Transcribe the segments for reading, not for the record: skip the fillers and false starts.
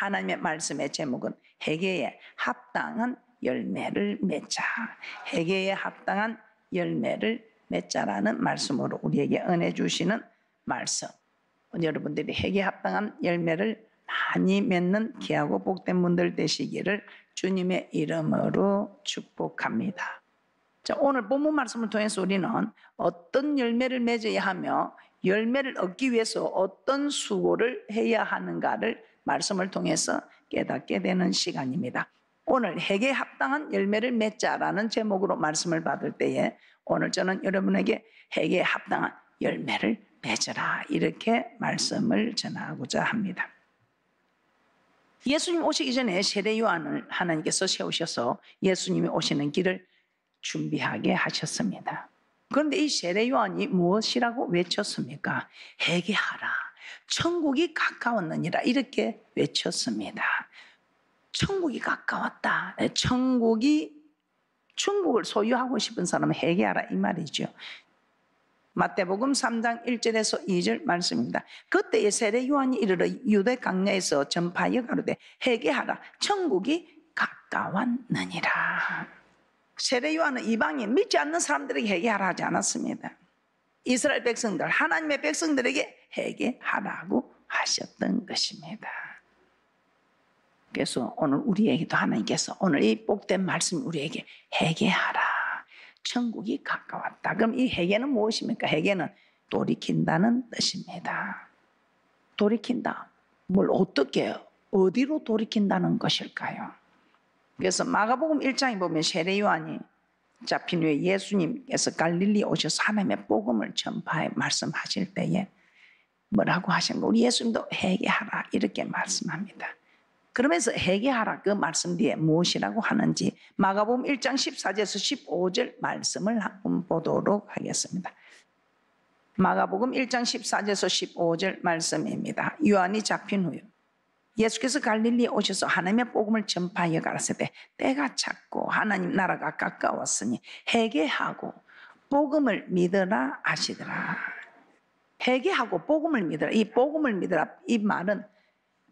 하나님의 말씀의 제목은 회개에 합당한 열매를 맺자. 회개에 합당한 열매를 맺자라는 말씀으로 우리에게 은혜 주시는 말씀. 여러분들이 회개에 합당한 열매를 많이 맺는 귀하고 복된 분들 되시기를 주님의 이름으로 축복합니다. 자, 오늘 본문 말씀을 통해서 우리는 어떤 열매를 맺어야 하며 열매를 얻기 위해서 어떤 수고를 해야 하는가를 말씀을 통해서 깨닫게 되는 시간입니다. 오늘 회개에 합당한 열매를 맺자라는 제목으로 말씀을 받을 때에 오늘 저는 여러분에게 회개에 합당한 열매를 맺어라 이렇게 말씀을 전하고자 합니다. 예수님 오시기 전에 세례 요한을 하나님께서 세우셔서 예수님이 오시는 길을 준비하게 하셨습니다. 그런데 이 세례 요한이 무엇이라고 외쳤습니까? 회개하라, 천국이 가까웠느니라 이렇게 외쳤습니다. 천국이 가까웠다. 천국을 소유하고 싶은 사람은 회개하라 이 말이죠. 마태복음 3장 1절에서 2절 말씀입니다. 그때에 세례 요한이 이르러 유대 강야에서 전파하여 가로되 회개하라, 천국이 가까웠느니라. 세례 요한은 이방인 믿지 않는 사람들에게 회개하라 하지 않았습니다. 이스라엘 백성들, 하나님의 백성들에게 회개하라고 하셨던 것입니다. 그래서 오늘 우리에게도 하나님께서 오늘 이 복된 말씀 우리에게 회개하라, 천국이 가까웠다. 그럼 이 회개는 무엇입니까? 회개는 돌이킨다는 뜻입니다. 돌이킨다. 뭘 어떻게 해요? 어디로 돌이킨다는 것일까요? 그래서 마가복음 1장에 보면 세례 요한이 잡힌 후에 예수님께서 갈릴리 오셔서 하나님의 복음을 전파해 말씀하실 때에 뭐라고 하신가? 우리 예수님도 회개하라 이렇게 말씀합니다. 그러면서 회개하라 그 말씀 뒤에 무엇이라고 하는지 마가복음 1장 14절에서 15절 말씀을 한번 보도록 하겠습니다. 마가복음 1장 14절에서 15절 말씀입니다. 요한이 잡힌 후에 예수께서 갈릴리에 오셔서 하나님의 복음을 전파하여 가라사대 때가 찼고 하나님 나라가 가까웠으니 회개하고 복음을 믿으라 하시더라. 회개하고 복음을 믿으라. 이 복음을 믿으라 이 말은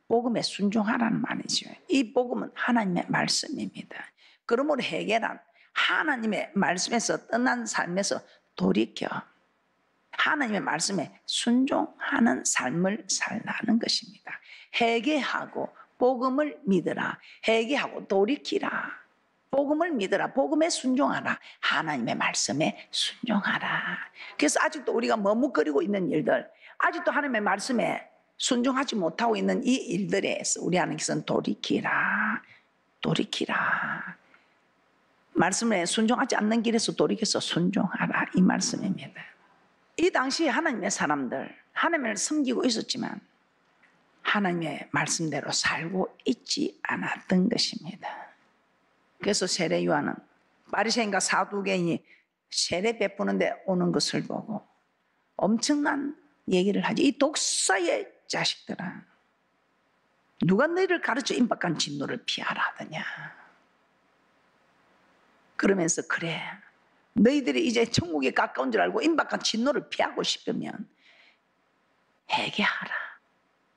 복음에 순종하라는 말이죠. 이 복음은 하나님의 말씀입니다. 그러므로 회개란 하나님의 말씀에서 떠난 삶에서 돌이켜 하나님의 말씀에 순종하는 삶을 살라는 것입니다. 회개하고 복음을 믿으라. 회개하고 돌이키라. 복음을 믿으라. 복음에 순종하라. 하나님의 말씀에 순종하라. 그래서 아직도 우리가 머뭇거리고 있는 일들, 아직도 하나님의 말씀에 순종하지 못하고 있는 이 일들에서 우리 하나님께서는 돌이키라. 돌이키라. 말씀에 순종하지 않는 길에서 돌이켜서 순종하라. 이 말씀입니다. 이 당시 하나님의 사람들, 하나님을 섬기고 있었지만 하나님의 말씀대로 살고 있지 않았던 것입니다. 그래서 세례 요한은 바리새인과 사두개인이 세례 베푸는데 오는 것을 보고 엄청난 얘기를 하지. 이 독사의 자식들아, 누가 너희를 가르쳐 임박한 진노를 피하라 하더냐. 그러면서 그래, 너희들이 이제 천국에 가까운 줄 알고 임박한 진노를 피하고 싶으면 회개하라.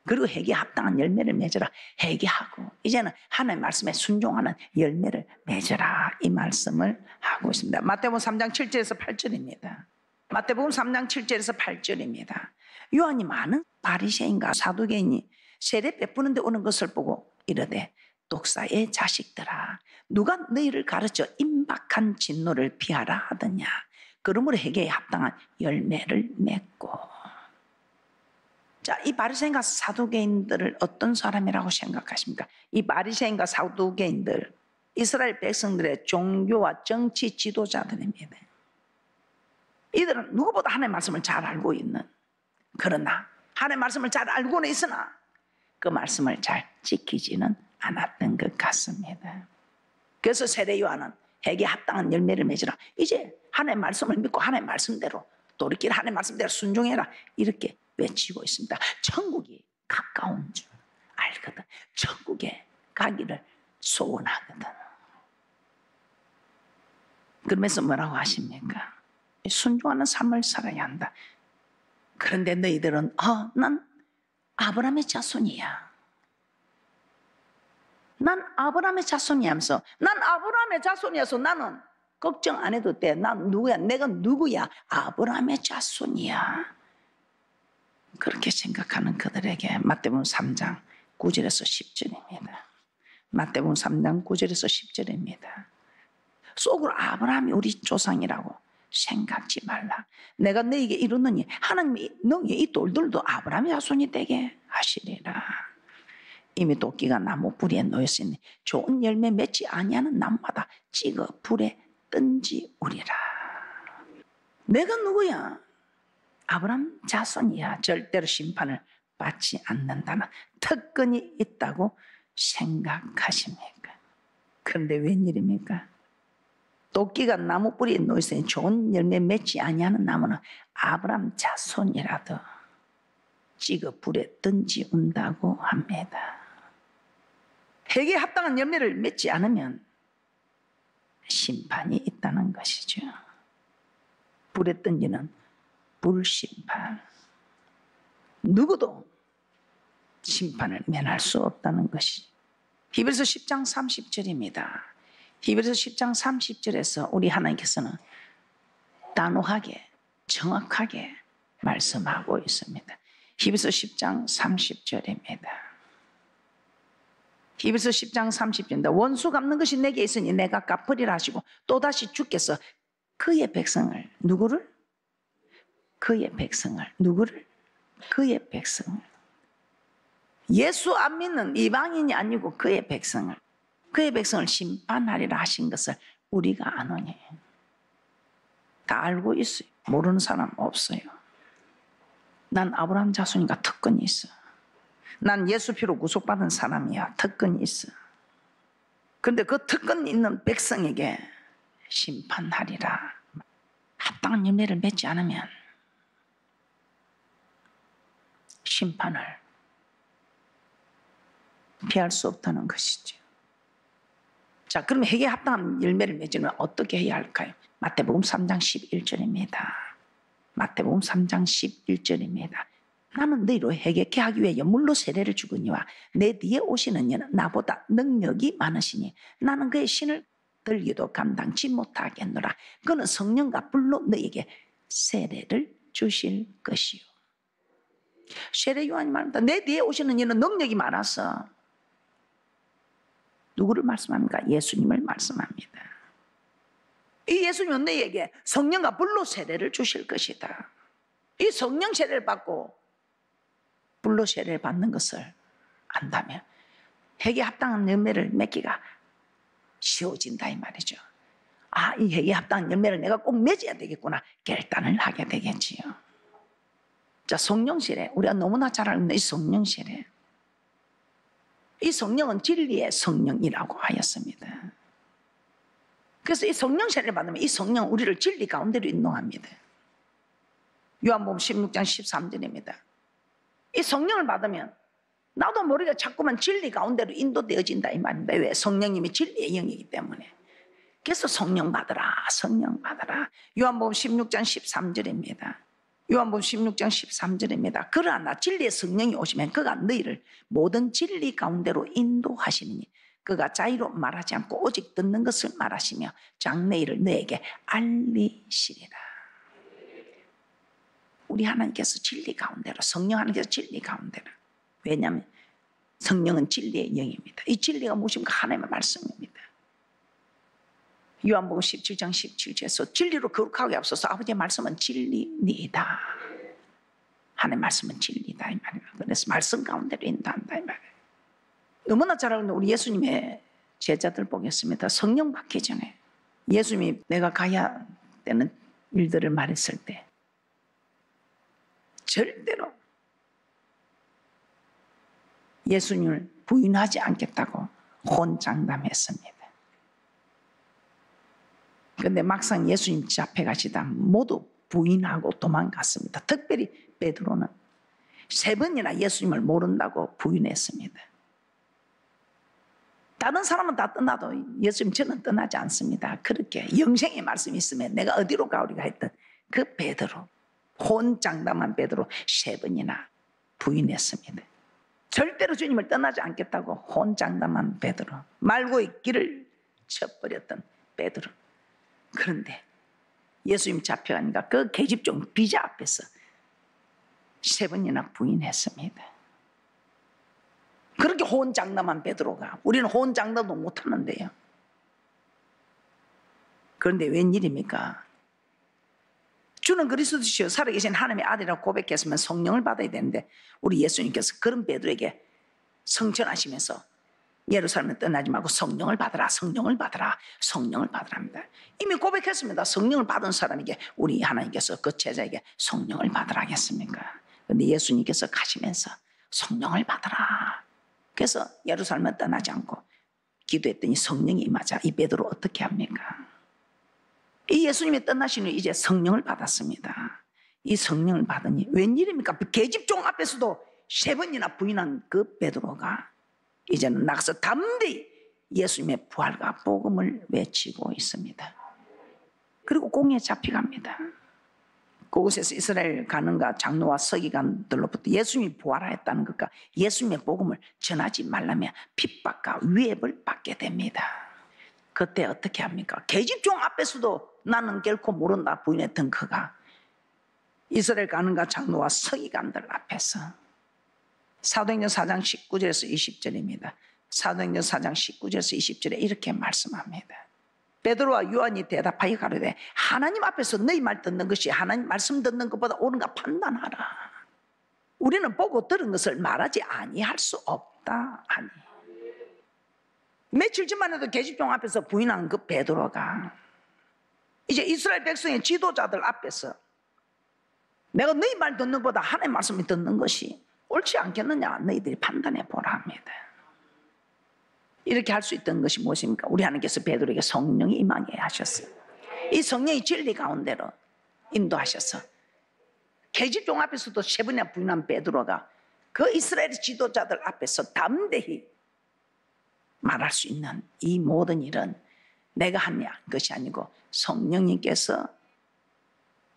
그리고 회개에 합당한 열매를 맺어라. 회개하고 이제는 하나님의 말씀에 순종하는 열매를 맺어라. 이 말씀을 하고 있습니다. 마태복음 3장 7절에서 8절입니다. 마태복음 3장 7절에서 8절입니다. 요한이 많은 바리새인과 사두개인이 세례 베푸는 데 오는 것을 보고 이르되 독사의 자식들아, 누가 너희를 가르쳐 임박한 진노를 피하라 하더냐. 그러므로 회개에 합당한 열매를 맺고. 자, 이 바리새인과 사두개인들을 어떤 사람이라고 생각하십니까? 이 바리새인과 사두개인들, 이스라엘 백성들의 종교와 정치 지도자들입니다. 이들은 누구보다 하나님의 말씀을 잘 알고 있는, 그러나 하나님의 말씀을 잘 알고는 있으나 그 말씀을 잘 지키지는 않았던 것 같습니다. 그래서 세례 요한은 회개에 합당한 열매를 맺으라. 이제 하나님의 말씀을 믿고 하나님의 말씀대로 돌이키라. 하나님의 말씀대로 순종해라. 이렇게 외치고 있습니다. 천국이 가까운 줄 알거든. 천국에 가기를 소원하거든. 그러면서 뭐라고 하십니까? 순종하는 삶을 살아야 한다. 그런데 너희들은 난 아브라함의 자손이야. 난 아브라함의 자손이야 하면서, 난 아브라함의 자손이어서 나는 걱정 안 해도 돼. 난 누구야? 내가 누구야? 아브라함의 자손이야. 그렇게 생각하는 그들에게 마태복음 3장 9절에서 10절입니다. 마태복음 3장 9절에서 10절입니다. 속으로 아브라함이 우리 조상이라고 생각지 말라. 내가 너에게 이루느니 하나님이 너희 이 돌들도 아브라함의 자손이 되게 하시리라. 이미 도끼가 나무 뿌리에 놓였으니 좋은 열매 맺지 아니하는 나무마다 찍어 불에 던지우리라. 내가 누구야? 아브라함 자손이야. 절대로 심판을 받지 않는다는 특권이 있다고 생각하십니까? 그런데 웬일입니까? 도끼가 나무 뿌리에 놓였으니 좋은 열매 맺지 아니하는 나무는 아브라함 자손이라도 찍어 불에 던지운다고 합니다. 회개에 합당한 열매를 맺지 않으면 심판이 있다는 것이죠. 불에 던지는 불심판. 누구도 심판을 면할 수 없다는 것이 히브리서 10장 30절입니다. 히브리서 10장 30절에서 우리 하나님께서는 단호하게 정확하게 말씀하고 있습니다. 히브리서 10장 30절입니다. 히브리서 10장 30절입니다. 원수 갚는 것이 내게 있으니 내가 갚으리라 하시고 또다시 주께서 그의 백성을 누구를? 그의 백성을 누구를? 그의 백성을 예수 안 믿는 이방인이 아니고 그의 백성을 심판하리라 하신 것을 우리가 아노니. 다 알고 있어요. 모르는 사람 없어요. 난 아브라함 자손이니까 특권이 있어. 난 예수 피로 구속받은 사람이야. 특권이 있어. 그런데 그 특권 있는 백성에게 심판하리라. 합당한 열매를 맺지 않으면 심판을 피할 수 없다는 것이죠. 자, 그러면 회개에 합당한 열매를 맺으면 어떻게 해야 할까요? 마태복음 3장 11절입니다. 마태복음 3장 11절입니다. 나는 너희로 회개케 하기 위해 물로 세례를 주거니와 내 뒤에 오시는 이는 나보다 능력이 많으시니 나는 그의 신을 들기도 감당치 못하겠노라. 그는 성령과 불로 너희에게 세례를 주실 것이요. 세례 요한이 말합니다. 내 뒤에 오시는 이는 능력이 많아서 누구를 말씀합니까? 예수님을 말씀합니다. 이 예수님은 너희에게 성령과 불로 세례를 주실 것이다. 이 성령 세례를 받고 불로 세례를 받는 것을 안다면 회개에 합당한 열매를 맺기가 쉬워진다 이 말이죠. 아, 이 회개에 합당한 열매를 내가 꼭 맺어야 되겠구나 결단을 하게 되겠지요. 자, 성령 세례, 우리가 너무나 잘 알고 있는 이 성령 세례, 이 성령은 진리의 성령이라고 하였습니다. 그래서 이 성령 세례를 받으면 이 성령 우리를 진리 가운데로 인도합니다. 요한복음 16장 13절입니다. 이 성령을 받으면 나도 모르게 자꾸만 진리 가운데로 인도되어진다 이 말입니다. 왜? 성령님이 진리의 영이기 때문에. 그래서 성령 받으라, 성령 받으라. 요한복음 16장 13절입니다. 요한복음 16장 13절입니다. 그러나 진리의 성령이 오시면 그가 너희를 모든 진리 가운데로 인도하시니 그가 자의로 말하지 않고 오직 듣는 것을 말하시며 장래일을 너에게 알리시리라. 우리 하나님께서 진리 가운데로, 성령 하나님께서 진리 가운데로. 왜냐하면 성령은 진리의 영입니다. 이 진리가 무엇입니까? 하나님의 말씀입니다. 요한복음 17장 17절에서 진리로 거룩하게 앞서서 아버지의 말씀은 진리니이다. 하나님의 말씀은 진리다 이 말이에요. 그래서 말씀 가운데로 인도한다 이 말이에요. 너무나 잘 알고 있는 우리 예수님의 제자들 보겠습니다. 성령 받기 전에 예수님이 내가 가야 되는 일들을 말했을 때 절대로 예수님을 부인하지 않겠다고 혼장담했습니다. 그런데 막상 예수님 집 앞에 가시다 모두 부인하고 도망갔습니다. 특별히 베드로는 3번이나 예수님을 모른다고 부인했습니다. 다른 사람은 다 떠나도 예수님 저는 떠나지 않습니다. 그렇게 영생의 말씀이 있으면 내가 어디로 가오리가 했던 그 베드로, 혼장담한 베드로 3번이나 부인했습니다. 절대로 주님을 떠나지 않겠다고 혼장담한 베드로, 말고의 길을 쳐버렸던 베드로. 그런데 예수님 잡혀가니까 그 계집종 비자 앞에서 3번이나 부인했습니다. 그렇게 혼장담한 베드로가, 우리는 혼장담도 못하는데요. 그런데 웬일입니까? 주는 그리스도시요 살아계신 하나님의 아들이라고 고백했으면 성령을 받아야 되는데, 우리 예수님께서 그런 베드로에게 성천하시면서 예루살렘에 떠나지 말고 성령을 받으라, 성령을 받으라, 성령을 받으랍니다. 이미 고백했습니다. 성령을 받은 사람에게 우리 하나님께서 그 제자에게 성령을 받으라 하겠습니까? 그런데 예수님께서 가시면서 성령을 받으라. 그래서 예루살렘에 떠나지 않고 기도했더니 성령이 임하자 이 베드로 어떻게 합니까? 이 예수님이 떠나신 후 이제 성령을 받았습니다. 이 성령을 받으니 웬일입니까? 계집종 앞에서도 3번이나 부인한 그 베드로가 이제는 나가서 담대히 예수님의 부활과 복음을 외치고 있습니다. 그리고 공에 잡혀갑니다. 그곳에서 이스라엘 가는가 장로와 서기관들로부터 예수님이 부활하였다는 것과 예수님의 복음을 전하지 말라며 핍박과 위협을 받게 됩니다. 그때 어떻게 합니까? 계집종 앞에서도 나는 결코 모른다 부인했던 그가 이스라엘 가는가 장로와 서기관들 앞에서, 사도행전 4장 19절에서 20절입니다. 사도행전 4장 19절에서 20절에 이렇게 말씀합니다. 베드로와 요한이 대답하여 가로되 하나님 앞에서 너희 말 듣는 것이 하나님 말씀 듣는 것보다 옳은가 판단하라. 우리는 보고 들은 것을 말하지 아니할 수 없다 하니. 며칠 전만 해도 계집종 앞에서 부인한 그 베드로가 이제 이스라엘 백성의 지도자들 앞에서 내가 너희 말 듣는 것보다 하나님 말씀을 듣는 것이 옳지 않겠느냐, 너희들이 판단해 보라 합니다. 이렇게 할 수 있던 것이 무엇입니까? 우리 하나님께서 베드로에게 성령이 임하게 하셨어요. 이 성령이 진리 가운데로 인도하셔서 계집종 앞에서도 3번이나 부인한 베드로가 그 이스라엘 지도자들 앞에서 담대히 말할 수 있는 이 모든 일은 내가 한 것이 아니고 성령님께서,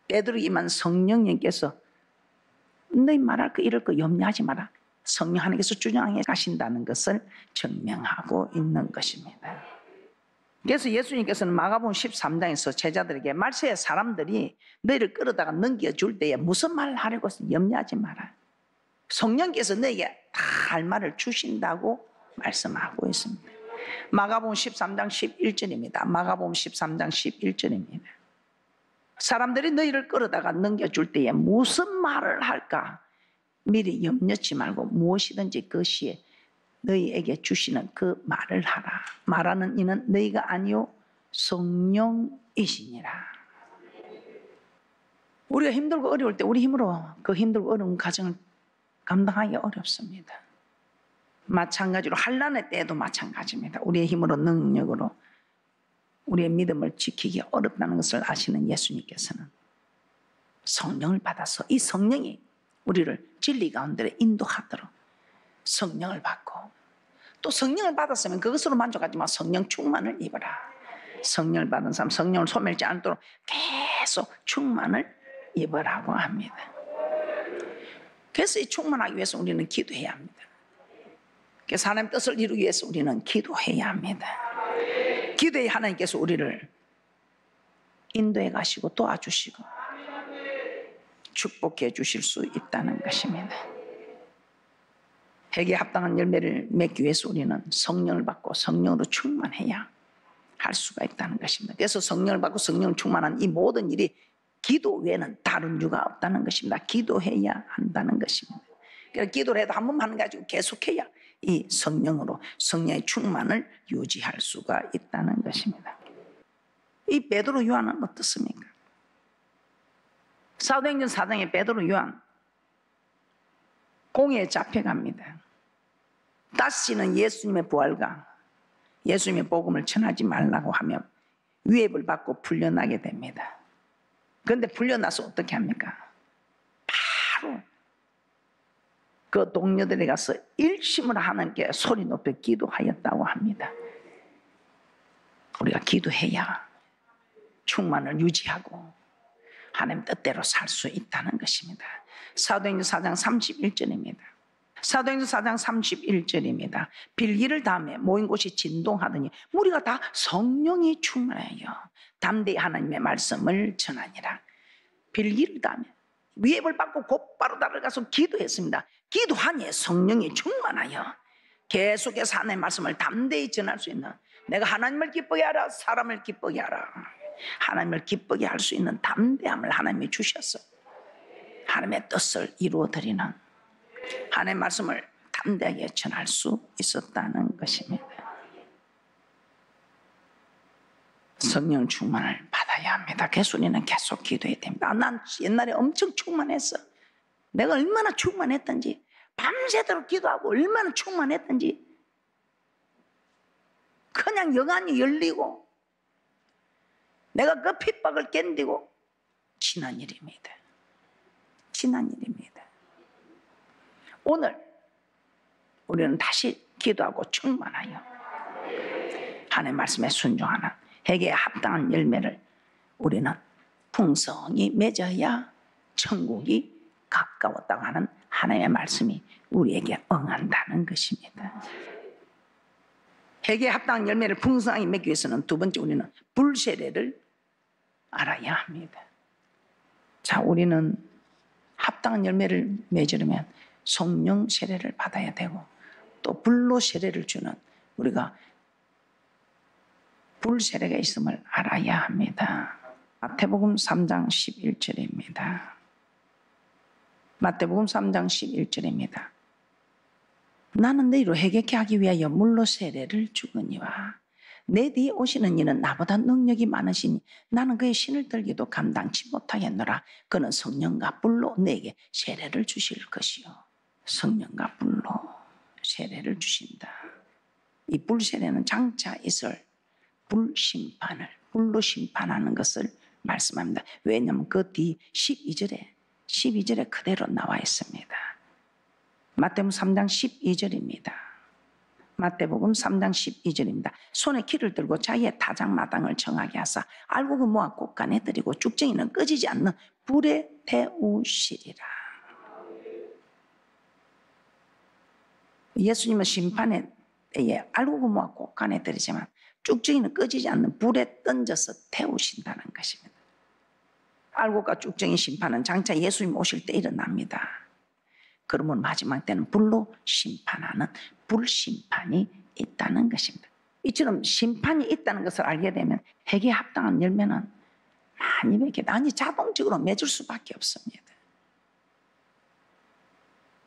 베드로에게 임한 성령님께서 너희 말할 거 이럴 거 염려하지 마라, 성령 하나님께서 주장해 가신다는 것을 증명하고 있는 것입니다. 그래서 예수님께서는 마가복음 13장에서 제자들에게 말세에 사람들이 너희를 끌어다가 넘겨줄 때에 무슨 말을 하려고 해서 염려하지 마라, 성령께서 너에게 다 할 말을 주신다고 말씀하고 있습니다. 마가복음 13장 11절입니다. 마가복음 13장 11절입니다. 사람들이 너희를 끌어다가 넘겨줄 때에 무슨 말을 할까 미리 염려치 말고 무엇이든지 그 시에 너희에게 주시는 그 말을 하라. 말하는 이는 너희가 아니요 성령이시니라. 우리가 힘들고 어려울 때 우리 힘으로 그 힘들고 어려운 가정을 감당하기 어렵습니다. 마찬가지로 환난의 때에도 마찬가지입니다. 우리의 힘으로 능력으로 우리의 믿음을 지키기 어렵다는 것을 아시는 예수님께서는 성령을 받아서 이 성령이 우리를 진리 가운데 인도하도록 성령을 받고, 또 성령을 받았으면 그것으로 만족하지만 성령 충만을 입어라. 성령을 받은 사람 성령을 소멸지 않도록 계속 충만을 입으라고 합니다. 그래서 이 충만하기 위해서 우리는 기도해야 합니다. 그래서 하나님의 뜻을 이루기 위해서 우리는 기도해야 합니다. 기도해 하나님께서 우리를 인도해 가시고 도와주시고 축복해 주실 수 있다는 것입니다. 회개에 합당한 열매를 맺기 위해서 우리는 성령을 받고 성령으로 충만해야 할 수가 있다는 것입니다. 그래서 성령을 받고 성령을 충만한 이 모든 일이 기도 외에는 다른 이유가 없다는 것입니다. 기도해야 한다는 것입니다. 그래서 기도를 해도 한 번 하는 게 아니고 계속해야 이 성령으로 성령의 충만을 유지할 수가 있다는 것입니다. 이 베드로 요한은 어떻습니까? 사도행전 4장에 베드로 요한 공회에 잡혀갑니다. 다시는 예수님의 부활과 예수님의 복음을 전하지 말라고 하며 위협을 받고 풀려나게 됩니다. 그런데 풀려나서 어떻게 합니까? 바로 그 동료들에 가서 일심으로 하나님께 소리 높여 기도하였다고 합니다. 우리가 기도해야 충만을 유지하고 하나님 뜻대로 살 수 있다는 것입니다. 사도행전 4장 31절입니다. 사도행전 4장 31절입니다. 빌기를 다음에 모인 곳이 진동하더니 무리가 다 성령이 충만하여 담대히 하나님의 말씀을 전하니라. 빌기를 다음에 위협을 받고 곧바로 달아가서 기도했습니다. 기도하니 성령이 충만하여 계속해서 하나님의 말씀을 담대히 전할 수 있는, 내가 하나님을 기쁘게 하라, 사람을 기쁘게 하라, 하나님을 기쁘게 할 수 있는 담대함을 하나님이 주셨어. 하나님의 뜻을 이루어드리는, 하나님의 말씀을 담대하게 전할 수 있었다는 것입니다. 성령 충만을 받아야 합니다. 그래서 우리는 계속 기도해야 됩니다. 난 옛날에 엄청 충만했어. 내가 얼마나 충만했던지, 밤새도록 기도하고 얼마나 충만했던지, 그냥 영안이 열리고 내가 그 핍박을 견디고, 지난 일입니다. 지난 일입니다. 오늘 우리는 다시 기도하고 충만하여 하나님의 말씀에 순종하는 회개에 합당한 열매를 우리는 풍성히 맺어야 천국이 가까웠다고 하는 하나님의 말씀이 우리에게 응한다는 것입니다. 회개에 합당한 열매를 풍성하게 맺기 위해서는 두 번째, 우리는 불세례를 알아야 합니다. 자, 우리는 합당한 열매를 맺으려면 성령 세례를 받아야 되고, 또 불로 세례를 주는, 우리가 불세례가 있음을 알아야 합니다. 마태복음 3장 11절입니다. 마태복음 3장 11절입니다. 나는 너희로 회개케 하기 위하여 물로 세례를 주거니와 내 뒤에 오시는 이는 나보다 능력이 많으시니 나는 그의 신을 들기도 감당치 못하겠노라. 그는 성령과 불로 내게 세례를 주실 것이요. 성령과 불로 세례를 주신다. 이 불세례는 장차 있을 불심판을, 불로 심판하는 것을 말씀합니다. 왜냐하면 그 뒤 12절에 그대로 나와 있습니다. 마태복음 3장 12절입니다. 마태복음 3장 12절입니다. 손에 키를 들고 자기의 타작 마당을 정하게 하사 알곡을 모아 곳간에 들이고 쭉정이는 꺼지지 않는 불에 태우시리라. 예수님은 심판의 때에 알곡을 모아 곳간에 들이지만 쭉정이는 꺼지지 않는 불에 던져서 태우신다는 것입니다. 알곡과 쭉정이 심판은 장차 예수님 오실 때 일어납니다. 그러면 마지막 때는 불로 심판하는 불심판이 있다는 것입니다. 이처럼 심판이 있다는 것을 알게 되면 회개에 합당한 열매는 많이 맺게, 아니 자동적으로 맺을 수밖에 없습니다.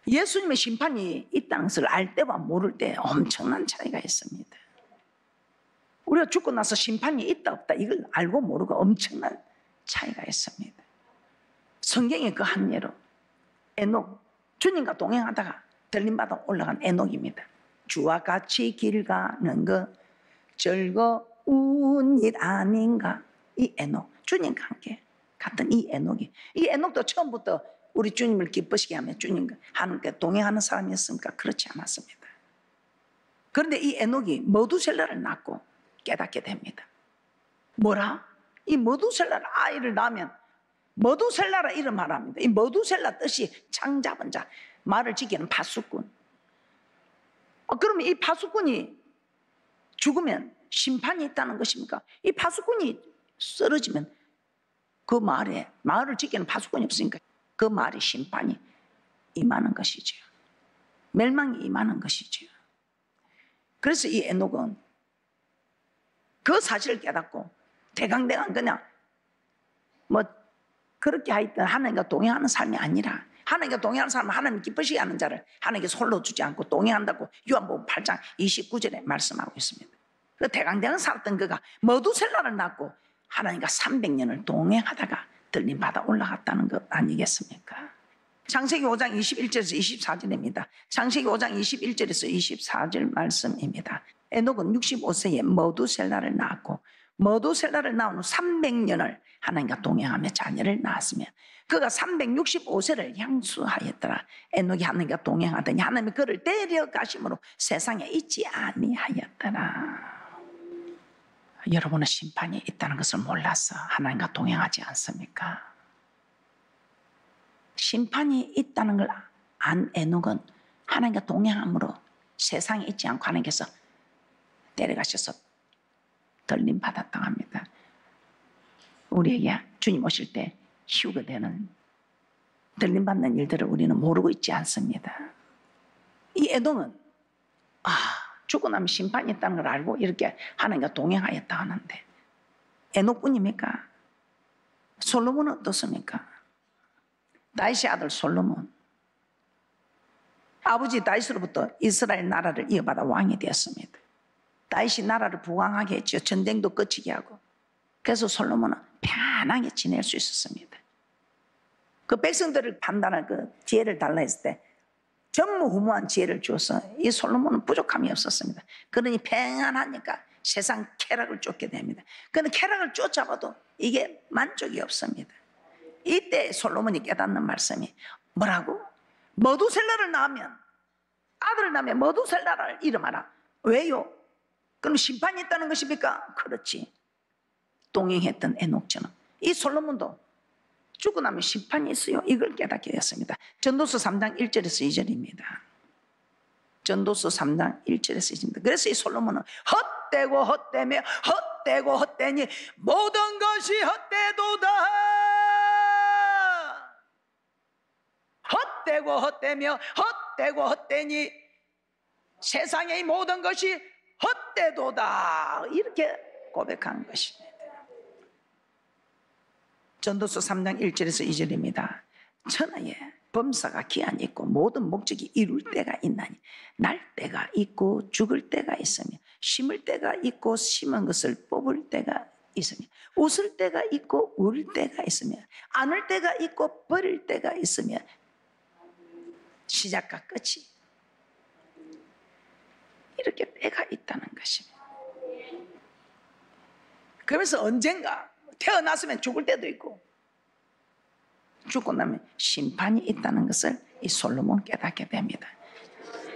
예수님의 심판이 있다는 것을 알 때와 모를 때 엄청난 차이가 있습니다. 우리가 죽고 나서 심판이 있다 없다 이걸 알고 모르고 엄청난 차이가 있습니다. 성경의 그 한 예로 에녹, 주님과 동행하다가 들림받아 올라간 에녹입니다. 주와 같이 길 가는 것 즐거운 일 아닌가. 이 에녹, 주님과 함께 갔던 이 에녹도 처음부터 우리 주님을 기쁘시게 하며 주님과 하나님께 동행하는 사람이었습니까? 그렇지 않았습니다. 그런데 이 에녹이 머두셀라를 낳고 깨닫게 됩니다. 뭐라? 이 머두셀라 아이를 낳으면 머두셀라라 이름 말합니다. 이 머두셀라 뜻이 창잡은 자, 말을 지키는 파수꾼. 그러면 이 파수꾼이 죽으면 심판이 있다는 것입니까? 이 파수꾼이 쓰러지면 그 마을을 지키는 파수꾼이 없으니까 그 마을에 심판이 임하는 것이죠. 멸망이 임하는 것이죠. 그래서 이 에녹은 그 사실을 깨닫고 대강대강 그냥 그렇게 하여튼 하나님과 동행하는 삶이 아니라, 하나님과 동행하는 사람은 하나님 기쁘시게 하는 자를 하나님께 홀로 두지 않고 동행한다고 요한복음 8장 29절에 말씀하고 있습니다. 그 대강대강 살았던 그가 머두셀라를 낳고 하나님과 300년을 동행하다가 들림받아 올라갔다는 것 아니겠습니까? 창세기 5장 21절에서 24절입니다. 창세기 5장 21절에서 24절 말씀입니다. 에녹은 65세에 머두셀라를 낳았고 머두셀라를 낳은 후 300년을 하나님과 동행하며 자녀를 낳았으며 그가 365세를 향수하였더라. 에녹이 하나님과 동행하더니 하나님이 그를 데려가심으로 세상에 있지 아니하였더라. 여러분은 심판이 있다는 것을 몰라서 하나님과 동행하지 않습니까? 심판이 있다는 걸 안 에녹은 하나님과 동행함으로 세상에 있지 않고 하나님께서 데려가셔서 들림 받았다고 합니다. 우리에게 주님 오실 때 휴거되는 들림 받는 일들을 우리는 모르고 있지 않습니다. 이 에돔은 죽고 나면 심판이 있다는 걸 알고 이렇게 하나님과 동행하였다 하는데 에녹뿐입니까? 솔로몬은 어떻습니까? 다윗의 아들 솔로몬, 아버지 다윗으로부터 이스라엘 나라를 이어받아 왕이 되었습니다. 다윗이 나라를 부강하게 했죠. 전쟁도 끝이게 하고. 그래서 솔로몬은 편하게 지낼 수 있었습니다. 그 백성들을 판단할 그 지혜를 달라 했을 때 전무후무한 지혜를 주어서 이 솔로몬은 부족함이 없었습니다. 그러니 평안하니까 세상 쾌락을 쫓게 됩니다. 그런데 쾌락을 쫓아봐도 이게 만족이 없습니다. 이때 솔로몬이 깨닫는 말씀이 뭐라고? 머두셀라를 낳으면, 아들을 낳으면 머두셀라를 이름하라. 왜요? 그럼 심판이 있다는 것입니까? 그렇지. 동행했던 에녹처럼 이 솔로몬도 죽고 나면 심판이 있어요. 이걸 깨닫게 되었습니다. 전도서 3장 1절에서 2절입니다. 전도서 3장 1절에서 2절입니다. 그래서 이 솔로몬은 헛되고 헛되며 헛되고 헛되니 모든 것이 헛되도다. 헛되고 헛되며 헛되고 헛되니 세상의 모든 것이 헛되도다. 이렇게 고백한 것입니다. 전도서 3장 1절에서 2절입니다. 천하에 범사가 기한이 있고 모든 목적이 이룰 때가 있나니 날 때가 있고 죽을 때가 있으며 심을 때가 있고 심은 것을 뽑을 때가 있으며 웃을 때가 있고 울 때가 있으며 안을 때가 있고 버릴 때가 있으며 시작과 끝이 이렇게 때가 있다는 것입니다. 그러면서 언젠가 태어났으면 죽을 때도 있고 죽고 나면 심판이 있다는 것을 이 솔로몬 깨닫게 됩니다.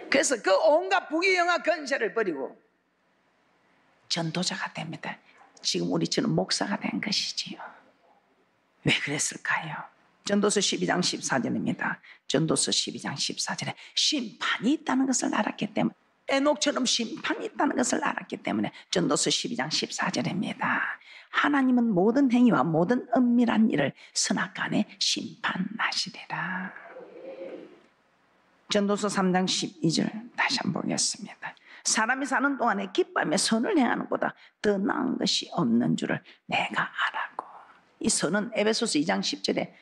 그래서 그 온갖 부귀영화 권세를 버리고 전도자가 됩니다. 지금 우리처럼 목사가 된 것이지요. 왜 그랬을까요? 전도서 12장 14절입니다. 전도서 12장 14절에 심판이 있다는 것을 알았기 때문에 에녹처럼 심판이 있다는 것을 알았기 때문에 전도서 12장 14절입니다. 하나님은 모든 행위와 모든 은밀한 일을 선악간에 심판하시리라. 전도서 3장 12절 다시 한번 보겠습니다. 사람이 사는 동안에 기뻐하며 선을 행하는 것보다 더 나은 것이 없는 줄을 내가 알았고. 이 선은 에베소서 2장 10절에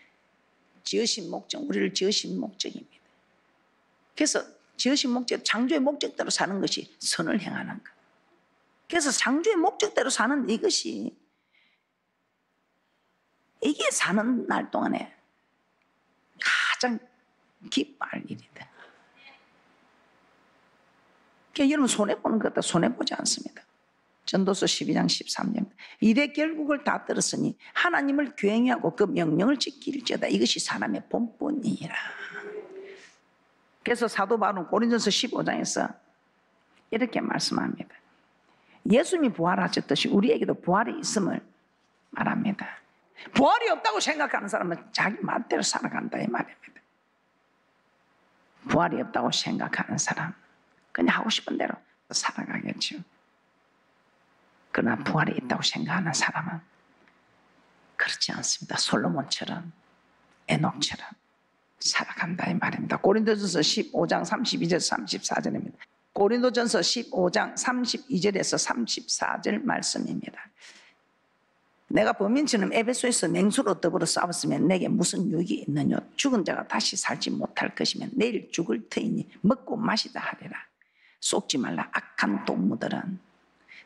지으신 목적, 우리를 지으신 목적입니다. 그래서 지으신 목적, 창조의 목적대로 사는 것이 선을 행하는 것. 그래서 창조의 목적대로 사는 이것이 이게 사는 날 동안에 가장 기뻐할 일이다. 그러니까 여러분 손해보는 것도 손해보지 않습니다. 전도서 12장 13절 이래 결국을 다 들었으니 하나님을 경외하고 그 명령을 지킬지어다. 이것이 사람의 본분이라. 그래서 사도 바울은 고린도서 15장에서 이렇게 말씀합니다. 예수님이 부활하셨듯이 우리에게도 부활이 있음을 말합니다. 부활이 없다고 생각하는 사람은 자기 마음대로 살아간다 이 말입니다. 부활이 없다고 생각하는 사람 그냥 하고 싶은 대로 살아가겠죠. 그러나 부활이 있다고 생각하는 사람은 그렇지 않습니다. 솔로몬처럼 에녹처럼 살아간다 이 말입니다. 고린도전서 15장 32절에서 34절입니다. 고린도전서 15장 32절에서 34절 말씀입니다. 내가 범인처럼 에베소에서 냉수로 더불어 싸웠으면 내게 무슨 유익이 있느냐. 죽은 자가 다시 살지 못할 것이면 내일 죽을 터이니 먹고 마시다 하리라. 속지 말라. 악한 동무들은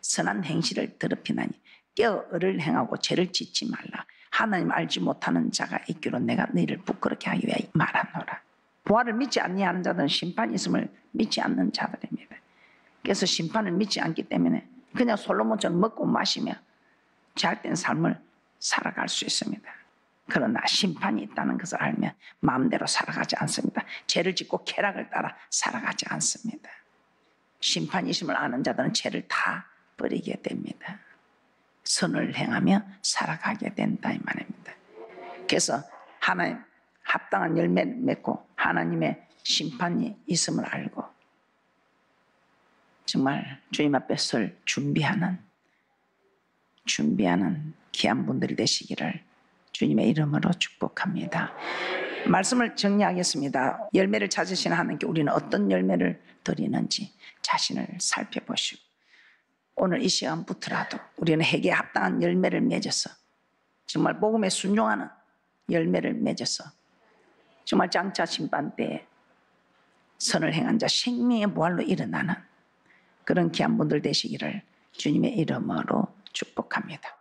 선한 행실을 더럽히나니 깨어 을을 행하고 죄를 짓지 말라. 하나님 알지 못하는 자가 있기로 내가 너희를 부끄럽게 하기 위하여 말하노라. 부활을 믿지 아니하는 자들은 심판이 있음을 믿지 않는 자들입니다. 그래서 심판을 믿지 않기 때문에 그냥 솔로몬처럼 먹고 마시며 잘된 삶을 살아갈 수 있습니다. 그러나 심판이 있다는 것을 알면 마음대로 살아가지 않습니다. 죄를 짓고 쾌락을 따라 살아가지 않습니다. 심판이 있음을 아는 자들은 죄를 다 버리게 됩니다. 선을 행하며 살아가게 된다 이 말입니다. 그래서 하나님 합당한 열매를 맺고 하나님의 심판이 있음을 알고 정말 주님 앞에 설 준비하는 귀한 분들이 되시기를 주님의 이름으로 축복합니다. 말씀을 정리하겠습니다. 열매를 찾으시는 하나님께 우리는 어떤 열매를 드리는지 자신을 살펴보시고 오늘 이 시간부터라도 우리는 회개에 합당한 열매를 맺어서 정말 복음에 순종하는 열매를 맺어서 정말 장차 심판 때에 선을 행한 자 생명의 부활로 일어나는 그런 귀한 분들 되시기를 주님의 이름으로 축복합니다.